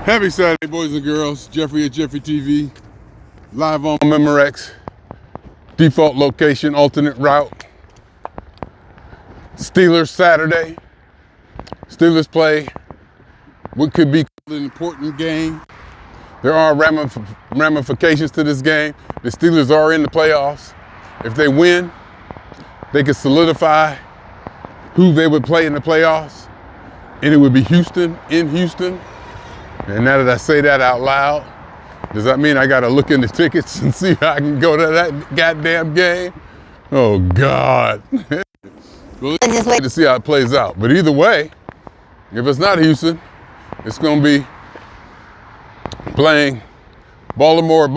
Happy Saturday, boys and girls. Jeffrey at Jeffery TV, live on Memorex. Default location, alternate route. Steelers Saturday. Steelers play what could be an important game. There are ramifications to this game. The Steelers are in the playoffs. If they win, they could solidify who they would play in the playoffs, and it would be Houston in Houston. And now that I say that out loud, does that mean I got to look in the tickets and see how I can go to that goddamn game? Oh, God. Well, let's just wait to see how it plays out. But either way, if it's not Houston, it's going to be playing Baltimore.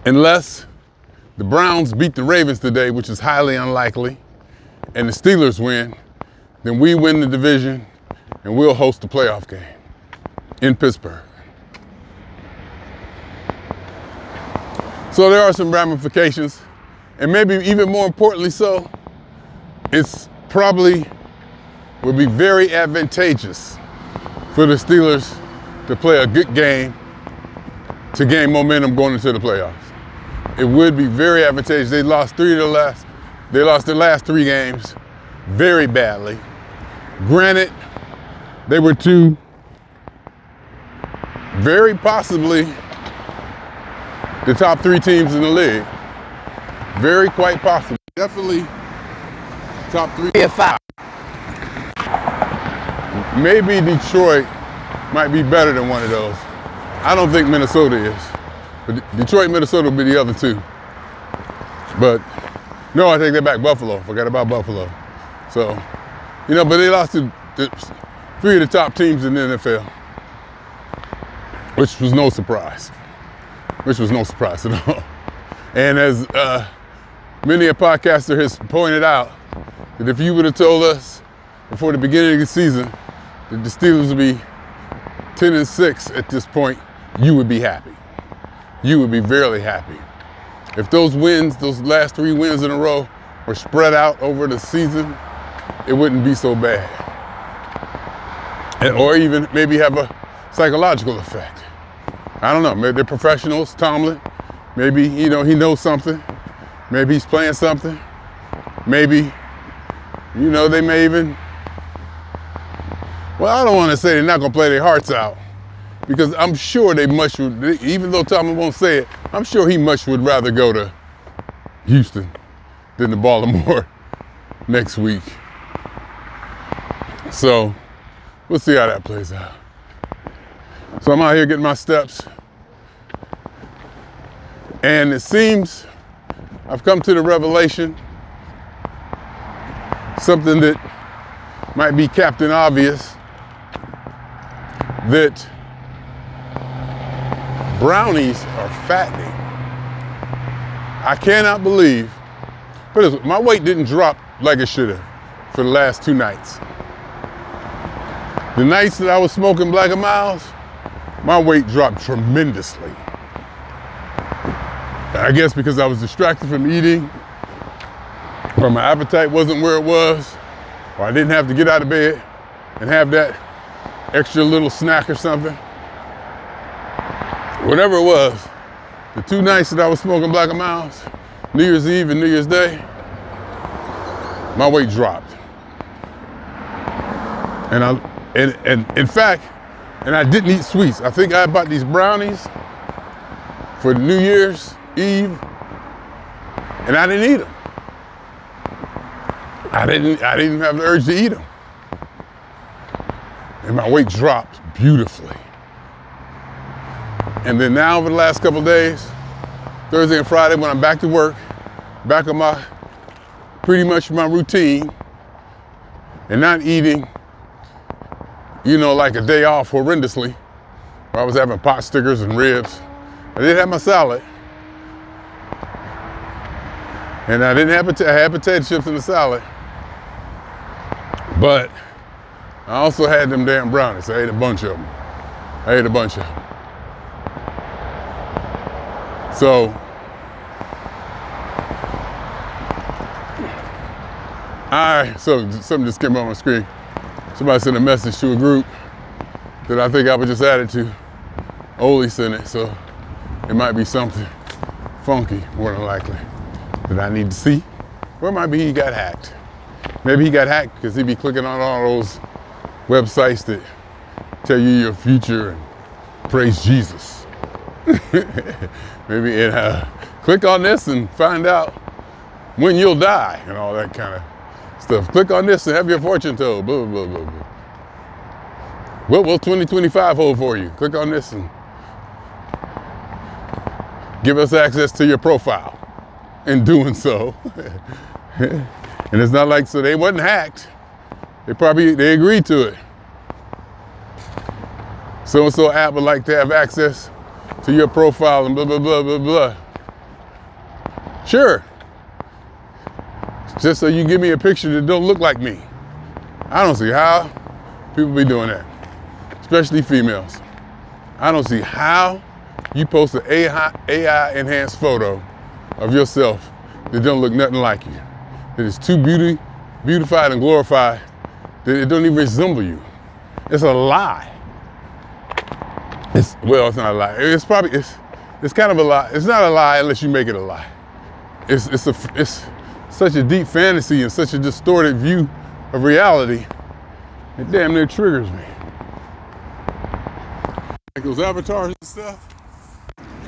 Unless the Browns beat the Ravens today, which is highly unlikely, and the Steelers win, then we win the division and we'll host the playoff game in Pittsburgh. So there are some ramifications, and maybe even more importantly so, it's probably would be very advantageous for the Steelers to play a good game to gain momentum going into the playoffs. It would be very advantageous. They lost their last three games very badly. Granted, they were two very possibly the top three teams in the league. Very quite possibly. Definitely top 3 or 5. Maybe Detroit might be better than one of those. I don't think Minnesota is. But Detroit and Minnesota will be the other two. But no, I take that back. Buffalo. Forgot about Buffalo. So, but they lost to 3 of the top teams in the NFL, which was no surprise. At all. And as many a podcaster has pointed out, that if you would have told us before the beginning of the season that the Steelers would be 10-6 at this point, you would be happy. You would be very happy. If those last 3 wins in a row were spread out over the season, it wouldn't be so bad. Or even maybe have a psychological effect. I don't know, maybe they're professionals, Tomlin. Maybe, he knows something. Maybe he's playing something. Maybe, they may even, well, I don't want to say they're not going to play their hearts out, because I'm sure even though Tomlin won't say it, I'm sure he much would rather go to Houston than to Baltimore next week. So, we'll see how that plays out. So I'm out here getting my steps. And it seems I've come to the revelation, something that might be Captain Obvious, that brownies are fattening. I cannot believe, but my weight didn't drop like it should have for the last 2 nights. The nights that I was smoking Black & Milds, my weight dropped tremendously. I guess because I was distracted from eating, or my appetite wasn't where it was, or I didn't have to get out of bed and have that extra little snack or something. Whatever it was, the 2 nights that I was smoking Black & Milds, New Year's Eve and New Year's Day, my weight dropped. And in fact, I didn't eat sweets. I think I bought these brownies for New Year's Eve, and I didn't eat them. I didn't have the urge to eat them. And my weight dropped beautifully. And then now over the last couple of days, Thursday and Friday, when I'm back to work, back on pretty much my routine, and not eating, like a day off horrendously, where I was having pot stickers and ribs. I did have my salad. And I didn't have I had potato chips in the salad. But I also had them damn brownies. I ate a bunch of them. So, so something just came on my screen. Somebody sent a message to a group that I think I was just added to. Oli sent it, so it might be something funky, more than likely, that I need to see. Or it might be he got hacked. Maybe he got hacked because he be clicking on all those websites that tell you your future and praise Jesus. Maybe click on this and find out when you'll die and all that kind of stuff. Click on this and have your fortune told, blah, blah, blah, blah. What will 2025 hold for you? Click on this and give us access to your profile. In doing so, and it's not like, so they wasn't hacked. They agreed to it. So-and-so app would like to have access to your profile and blah, blah, blah, blah, blah. Sure. Just so you give me a picture that don't look like me. I don't see how people be doing that, especially females. I don't see how you post an AI enhanced photo of yourself that don't look nothing like you. That is too beautified and glorified that it don't even resemble you. It's a lie. It's not a lie. It's kind of a lie. It's not a lie unless you make it a lie. It's such a deep fantasy and such a distorted view of reality, it damn near triggers me. Like those avatars and stuff,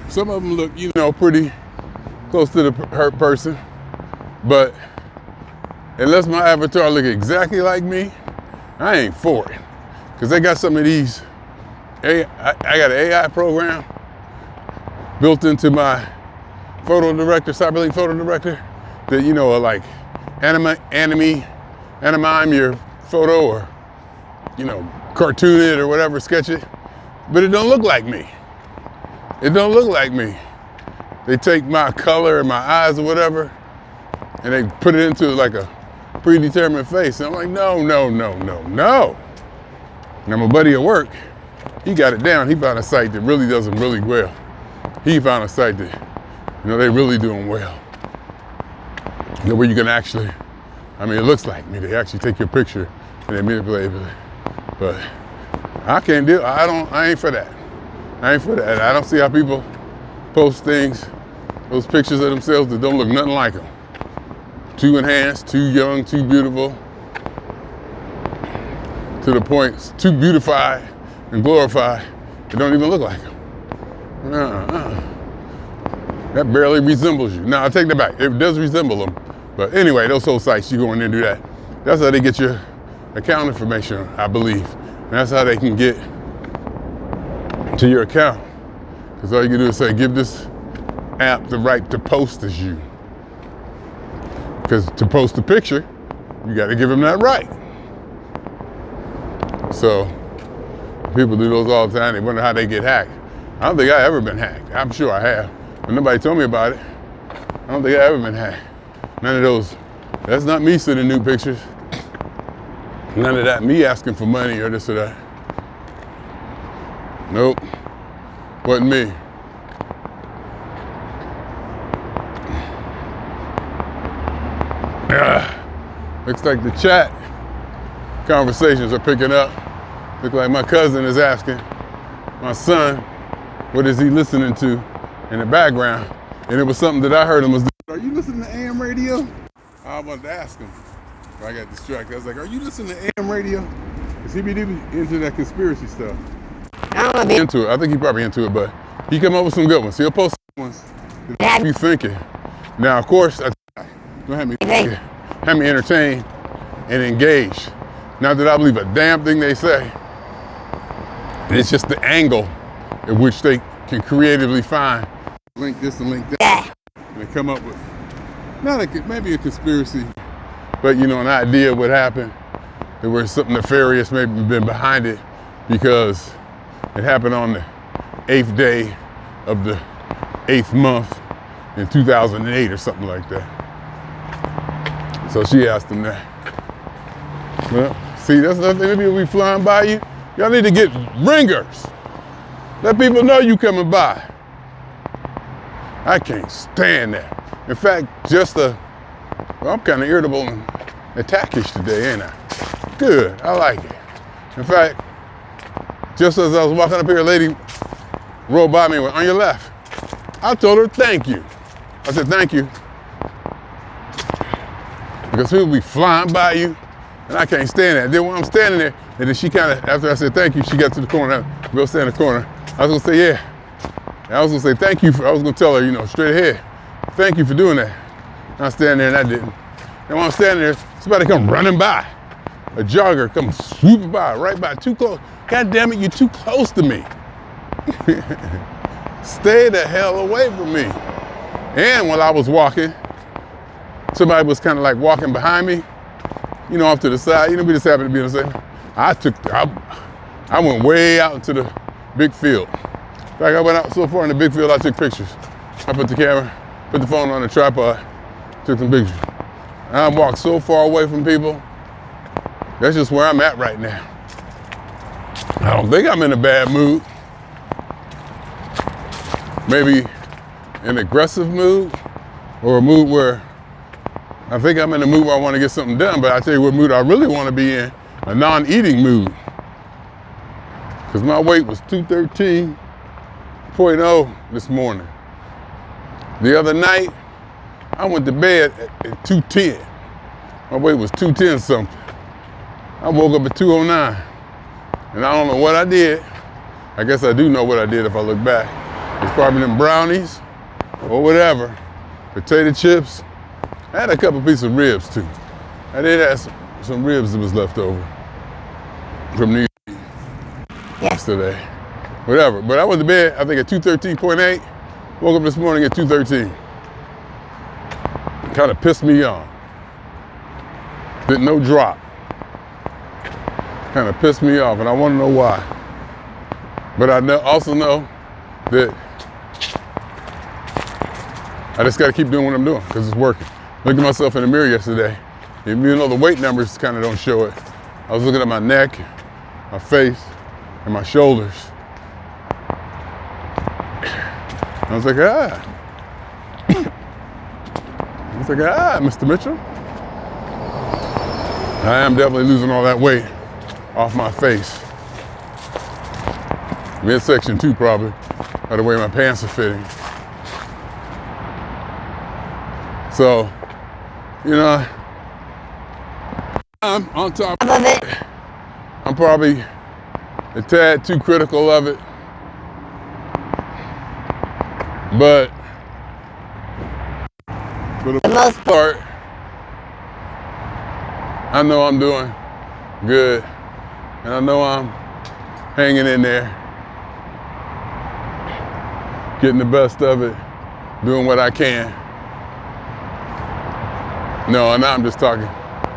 some of them look, pretty close to the hurt person, but unless my avatar look exactly like me, I ain't for it. Because they got some of these, I got an AI program built into my photo director, CyberLink photo director, that, like anime your photo or, cartoon it or whatever, sketch it, but it don't look like me. It don't look like me. They take my color and my eyes or whatever, and they put it into like a predetermined face. And I'm like, no. Now my buddy at work, he got it down. He found a site that really does them really well. He found a site that, they really doing well. Where you can actually, it looks like me. They actually take your picture and they manipulate it. But I can't do it. I ain't for that. I don't see how people post things, those pictures of themselves that don't look nothing like them. Too enhanced, too young, too beautiful. To the point, it's too beautified and glorified, it don't even look like them. That barely resembles you. Now, I take that back. It does resemble them. But anyway, those whole sites, you go in there and do that. That's how they get your account information, I believe. And that's how they can get to your account. Because all you can do is say, give this app the right to post as you. Because to post a picture, you got to give them that right. So people do those all the time. They wonder how they get hacked. I don't think I've ever been hacked. I'm sure I have, but nobody told me about it. I don't think I've ever been hacked. None of those. That's not me sending nude pictures. None of that. Me asking for money or this or that. Nope. Wasn't me. Looks like the chat conversations are picking up. Look like my cousin is asking my son, what is he listening to in the background? And it was something that I heard him was doing. Are you listening to AM radio? I wanted to ask him, but I got distracted. I was like, are you listening to AM radio? Because he be into that conspiracy stuff. I don't know. Into it. I think he probably into it, but he come up with some good ones. He'll post some ones that have you thinking. Now, of course, don't have me thinking. Have me entertained and engaged. Not that I believe a damn thing they say. It's just the angle at which they can creatively find link this and link that, and they come up with maybe a conspiracy, but an idea of what happened. There was something nefarious maybe been behind it because it happened on the 8th day of the 8th month in 2008 or something like that. So she asked him that. Well, see, that's another thing. People be flying by you. Y'all need to get ringers. Let people know you coming by. I can't stand that. In fact, I'm kind of irritable and attackish today, ain't I? Good, I like it. In fact, Just as I was walking up here, a lady rolled by me and went, on your left. I told her, thank you. I said, thank you. Because people be flying by you, and I can't stand that. Then when I'm standing there, and then she kind of, after I said thank you, she got to the corner, go stand in the corner. I was gonna say, yeah. And I was gonna say thank you, I was gonna tell her, you know, straight ahead, thank you for doing that. And I stand there and I didn't. And while I'm standing there, somebody come running by. A jogger come swooping by, right by, too close. God damn it, you're too close to me. Stay the hell away from me. And while I was walking, somebody was kind of like walking behind me, you know, off to the side. You know, we just happened to be on the same. I went way out into the big field. In fact, I went out so far in the big field, I took pictures. I put the camera, put the phone on the tripod, took some pictures. And I walked so far away from people. That's just where I'm at right now. I don't think I'm in a bad mood. Maybe an aggressive mood, or a mood where I think I'm in a mood where I want to get something done, but I tell you what mood I really want to be in, a non-eating mood. Because my weight was 213.0 this morning. The other night, I went to bed at 210. My weight was 210 something. I woke up at 209. And I don't know what I did. I guess I do know what I did if I look back. It's probably them brownies or whatever. Potato chips. I had a couple pieces of ribs too. I did have some ribs that was left over from New York yesterday. Whatever. But I went to bed, I think at 213.8. Woke up this morning at 213. Kind of pissed me off. Didn't no drop. Kind of pissed me off, and I want to know why. But I also know that I just got to keep doing what I'm doing because it's working. Looked at myself in the mirror yesterday. Even though the weight numbers kind of don't show it, I was looking at my neck, my face, and my shoulders. I was like, Mr. Mitchell. I am definitely losing all that weight off my face. Midsection too, probably, by the way my pants are fitting. So, you know, I'm on top of it. I'm probably a tad too critical of it. But for the most part, I know I'm doing good. And I know I'm hanging in there, getting the best of it, doing what I can. No, now I'm just talking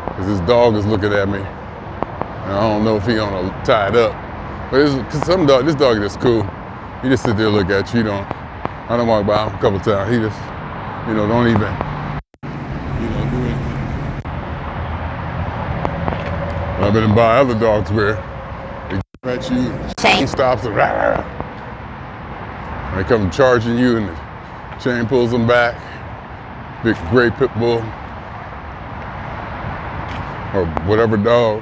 because this dog is looking at me. And I don't know if he's gonna tie it up. But this dog is cool. He just sit there and look at you. I don't walk by him a couple times. He just, don't even, do anything. I've been by other dogs where they at you, chain stops, and rah, rah. They come charging you, and the chain pulls them back. Big gray pit bull, or whatever dog.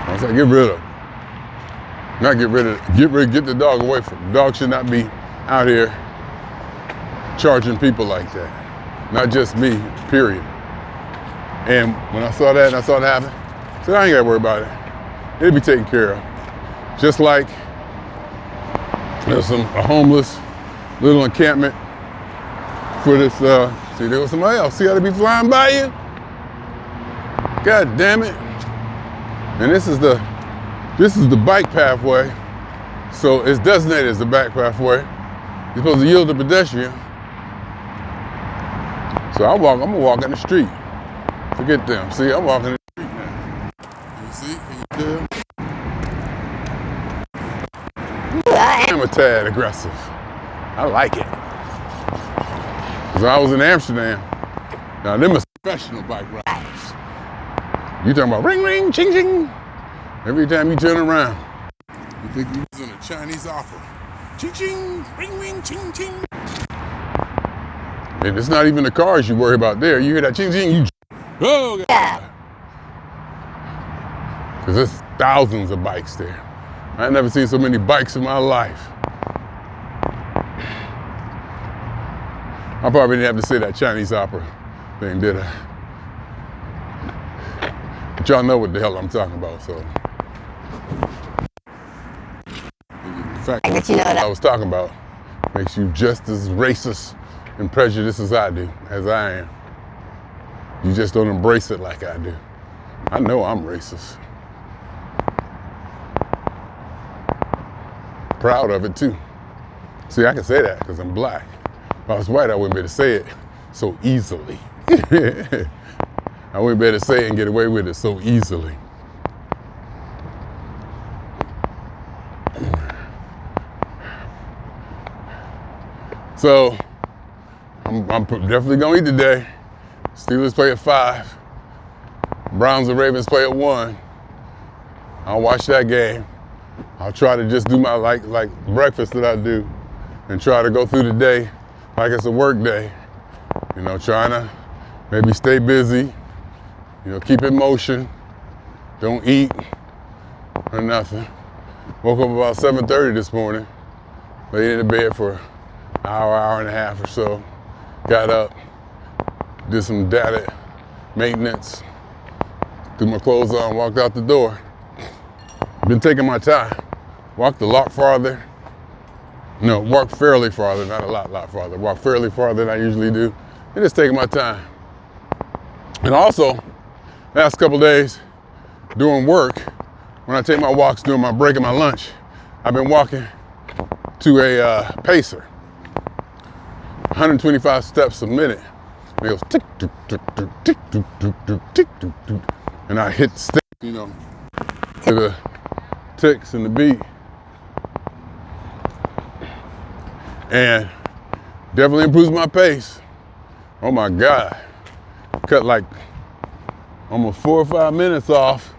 I was like, get rid of it. Not get rid of it. Get the dog away from it. The dog should not be out here charging people like that. Not just me, period. And when I saw that and I saw it happen, I said, I ain't gotta worry about it. It'll be taken care of. Just like there's a homeless little encampment for this, see, there was somebody else. See how they be flying by you? God damn it. And this is the bike pathway. So it's designated as the bike pathway. You're supposed to yield to pedestrian. So I'm gonna walk in the street. Forget them. See, I'm walking in the street now. Can you see? Can you tell? I am a tad aggressive. I like it. Because I was in Amsterdam. Now, them are professional bike riders. You talking about ring, ring, ching, ching. Every time you turn around, you think you're in a Chinese opera. Ching, ching, ring, ring, ching, ching. And it's not even the cars you worry about there. You hear that ching, ching, you, oh, God. because there's thousands of bikes there. I ain't never seen so many bikes in my life. I probably didn't have to say that Chinese opera thing, did I? But y'all know what the hell I'm talking about, so. The fact that you know what I was talking about makes you just as racist and prejudiced as I am. You just don't embrace it like I do. I know I'm racist. Proud of it too. See, I can say that because I'm black. If I was white, I wouldn't be able to say it so easily. I wouldn't be able to say it and get away with it so easily. So, I'm definitely gonna eat today. Steelers play at 5. Browns and Ravens play at 1. I'll watch that game. I'll try to just do my like breakfast that I do and try to go through the day like it's a work day. You know, trying to maybe stay busy, you know, keep in motion, don't eat or nothing. Woke up about 7:30 this morning, laid in the bed for an hour and a half or so. Got up, did some data maintenance, threw my clothes on, walked out the door. Been taking my time. Walked a lot farther. No, walked fairly farther, not a lot farther. Walked fairly farther than I usually do. And just taking my time. And also, last couple days, doing work, when I take my walks during my break and my lunch, I've been walking to a pacer. 125 steps a minute. And it goes tick, tick, tick, tick, tick, tick, tick, tick, tick, tick, tick. And I hit the step, you know, to the ticks and the beat. And definitely improves my pace. Oh my God. Cut like almost 4 or 5 minutes off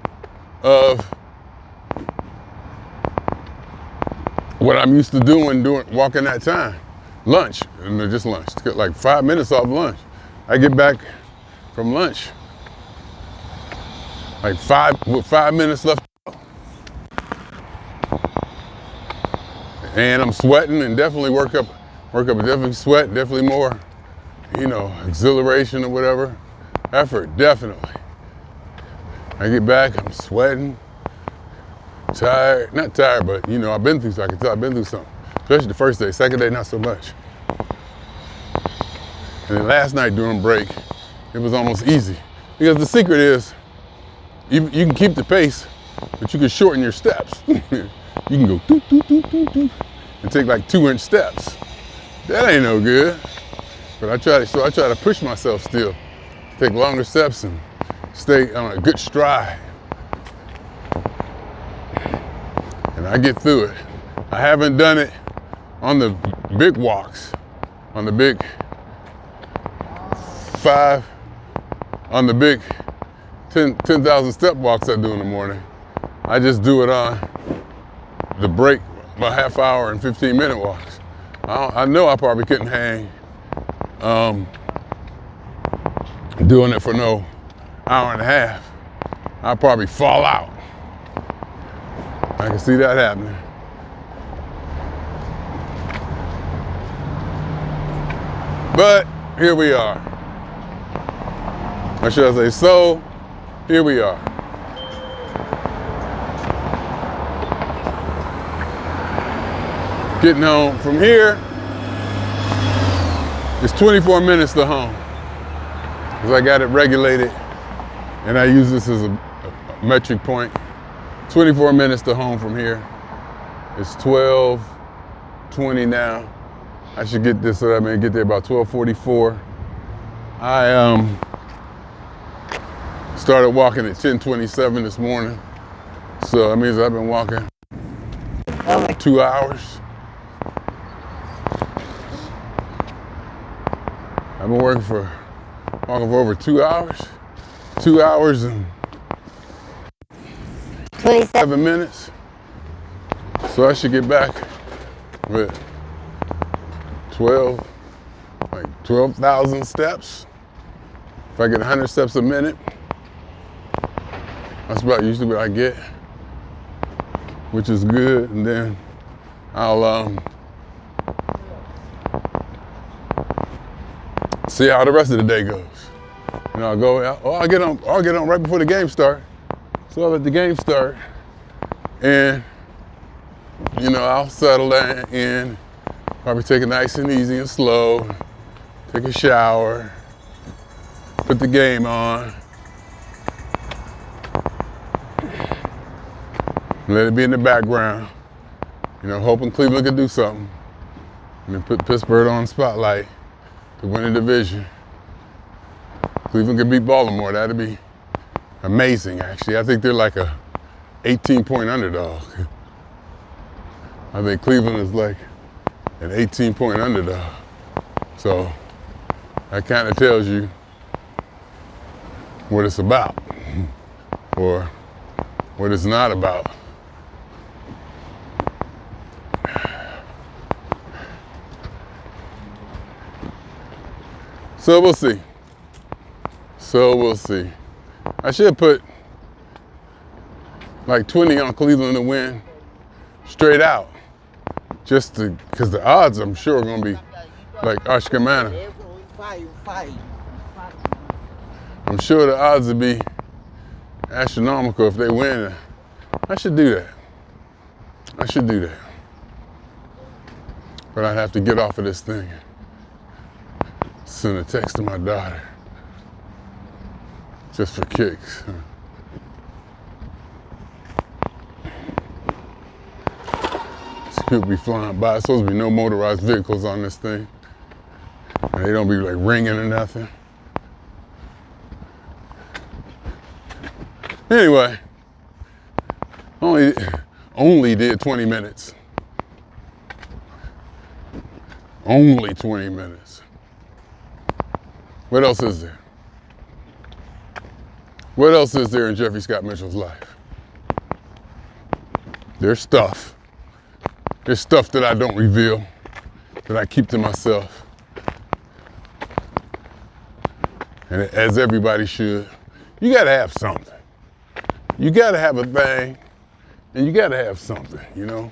of what I'm used to doing walking that time. Lunch, and just lunch. Cut like 5 minutes off lunch. I get back from lunch like with 5 minutes left. And I'm sweating and definitely work up, definitely sweat, definitely more, you know, exhilaration or whatever. Effort, definitely. I get back, I'm sweating, tired, not tired, but you know, I can tell I've been through something. Especially the first day, second day, not so much. And then last night during break, it was almost easy. Because the secret is, you can keep the pace, but you can shorten your steps. You can go doop, doop, doop, doop, doop, and take like 2-inch steps. That ain't no good. But I try to push myself still. Take longer steps and stay on a good stride. And I get through it. I haven't done it on the big walks, on the big 5, on the big 10,000 step walks I do in the morning. I just do it on the break, about half hour and 15-minute walks. I know I probably couldn't hang doing it for no hour and a half. I'd probably fall out. I can see that happening. But here we are. Or should I say, so here we are. Getting home from here, it's 24 minutes to home. Because I got it regulated and I use this as a metric point. 24 minutes to home from here. It's 12:20 now. I should get this, get there about 12:44. I started walking at 10:27 this morning. So that means I've been walking 2 hours. I've been walking for over 2 hours. 2 hours and 27 minutes. So I should get back with 12,000 steps. If I get 100 steps a minute, That's about usually what I get, which is good. And then I'll see how the rest of the day goes. And I'll go out, I'll get on right before the game start. So I'll let the game start, and I'll settle in, probably take it nice and easy and slow, take a shower, put the game on, let it be in the background, hoping Cleveland could do something, and then put Pittsburgh on the spotlight to win the division. Cleveland could beat Baltimore. That'd be amazing, actually. I think they're like a 18-point underdog. I think Cleveland is like an 18-point underdog. So that kind of tells you what it's about or what it's not about. So we'll see. I should put like 20 on Cleveland to win straight out, just because the odds I'm sure are going to be like Ashkamana. I'm sure the odds would be astronomical if they win. I should do that. But I'd have to get off of this thing. Send a text to my daughter. Just for kicks. People be flying by. There's supposed to be no motorized vehicles on this thing. And they don't be like ringing or nothing. Anyway, only did 20 minutes. Only 20 minutes. What else is there? What else is there in Jeffrey Scott Mitchell's life? There's stuff. There's stuff that I don't reveal, that I keep to myself. And as everybody should. You gotta have something. You gotta have a thing, and you gotta have something, You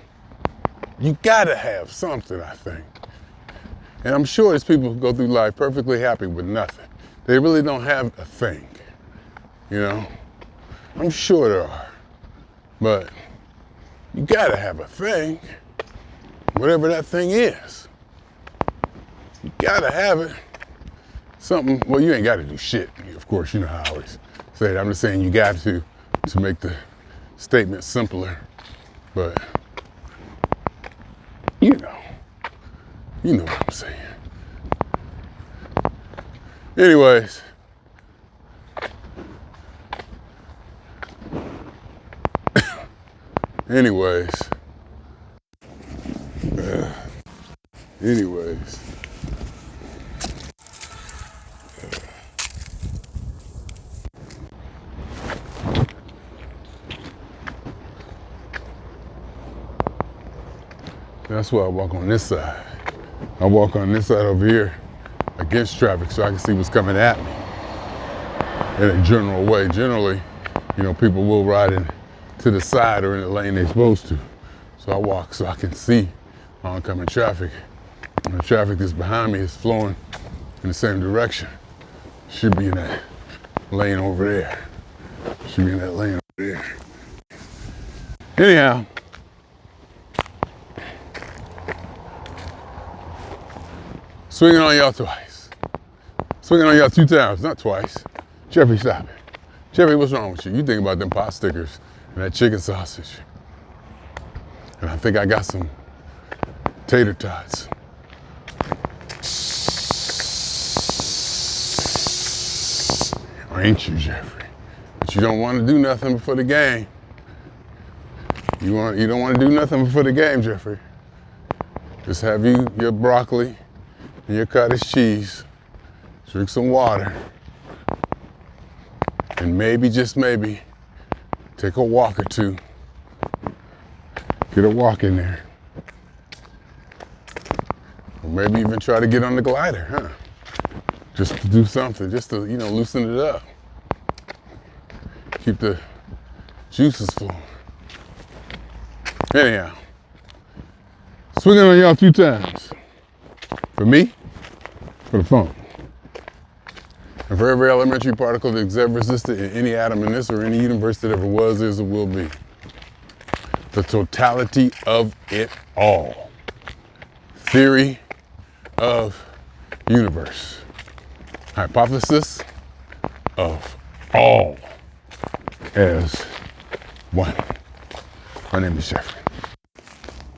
gotta have something, I think. And I'm sure there's people who go through life perfectly happy with nothing. They really don't have a thing. I'm sure there are, but you gotta have a thing, whatever that thing is. You gotta have it. Something, well, you ain't gotta do shit, of course, how I always say it. I'm just saying you got to make the statement simpler, but you know what I'm saying. Anyways, that's why I walk on this side. I walk on this side over here against traffic so I can see what's coming at me in a general way. Generally, people will ride in to the side or in the lane they're supposed to. So I walk so I can see oncoming traffic. And the traffic that's behind me is flowing in the same direction. Should be in that lane over there. Anyhow, swinging on y'all twice. Swinging on y'all 2 times, not twice. Jeffrey, stop it. Jeffrey, what's wrong with you? You think about them pot stickers and that chicken sausage. And I think I got some tater tots. Or ain't you, Jeffrey? But you don't want to do nothing before the game. You don't want to do nothing before the game, Jeffrey. Just have your broccoli and your cottage cheese. Drink some water. And maybe, just maybe, take a walk or 2. Get a walk in there. Or maybe even try to get on the glider, huh? Just to do something, just to, loosen it up. Keep the Juice is full. Anyhow, swinging on y'all a few times. For me, for the fun. And for every elementary particle that's ever existed in any atom in this or any universe that ever was, is, or will be. The totality of it all. Theory of universe. Hypothesis of all as one. My name is Jeffery.